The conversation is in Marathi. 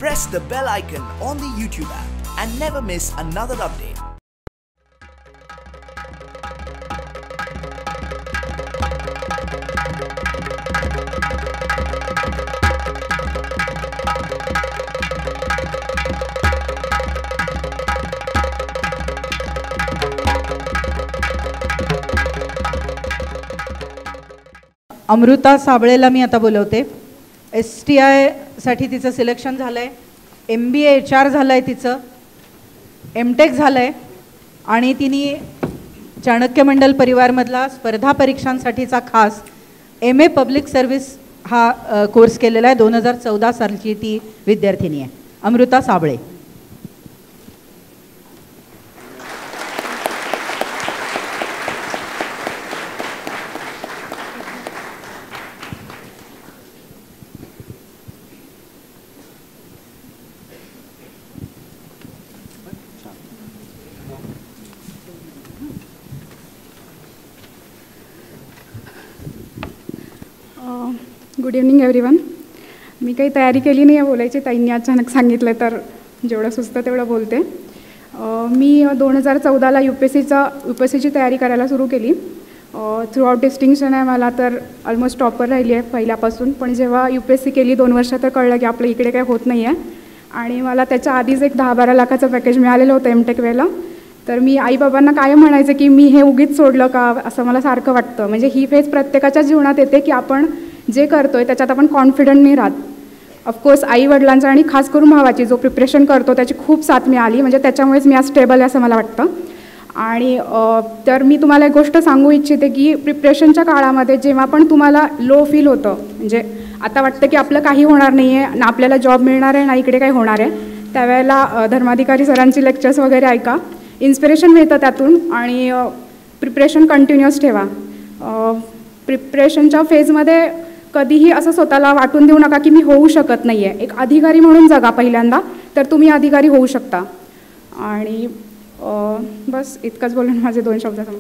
press the bell icon on the YouTube app and never miss another update. Amruta साबळेला मी आता बोलवते. STI साठी तिचं सिलेक्शन झालं आहे. MBA HR झालं आहे तिचं. MTech झालं आहे आणि तिने चाणक्य मंडल परिवारमधला स्पर्धा परीक्षांसाठीचा खास MA पब्लिक सर्व्हिस हा कोर्स केलेला आहे. 2014 सालची ती विद्यार्थिनी आहे. Amruta Sable. Good evening everyone. मी काही तयारी केली नाही आहे बोलायची. ताईंनी अचानक सांगितलं तर जेवढं सुचतं तेवढं बोलते. मी 2014ला UPSCची तयारी करायला सुरू केली. थ्रूआउट डिस्टिंक्शन आहे मला, तर ऑलमोस्ट टॉपर राहिली आहे पहिल्यापासून. पण जेव्हा UPSC केली 2 वर्ष तर कळलं की आपलं इकडे काही होत नाही आहे. आणि मला त्याच्या आधीच एक 10-12 लाखाचं पॅकेज मिळालेलं होतं MTech वेळेला. तर मी आईबाबांना कायम म्हणायचं की मी हे उगीच सोडलं का असं मला सारखं वाटतं. म्हणजे ही फेज प्रत्येकाच्या जीवनात येते की आपण जे करतो आहे त्याच्यात आपण कॉन्फिडंट नाही राहत. ऑफकोर्स आई वडिलांचा आणि खास करून भावाची जो प्रिपरेशन करतो त्याची खूप साथ मिळाली. म्हणजे त्याच्यामुळेच मी आज स्टेबल आहे असं मला वाटतं. आणि तर मी तुम्हाला एक गोष्ट सांगू इच्छिते की प्रिपरेशनच्या काळामध्ये जेव्हा पण तुम्हाला लो फील होतं, म्हणजे आता वाटतं की आपलं काही होणार नाही आहे ना, आपल्याला जॉब मिळणार आहे ना इकडे काही होणार आहे, त्यावेळेला धर्माधिकारी सरांची लेक्चर्स वगैरे ऐका. इन्स्पिरेशन मिळतं त्यातून. आणि प्रिपरेशन कंटिन्युअस ठेवा. प्रिपरेशनच्या फेजमध्ये कधीही असं स्वतःला वाटून देऊ नका की मी होऊ शकत नाही आहे. एक अधिकारी म्हणून जगा पहिल्यांदा, तर तुम्ही अधिकारी होऊ शकता. आणि बस इतकंच बोलून माझे 2 शब्द सांगू.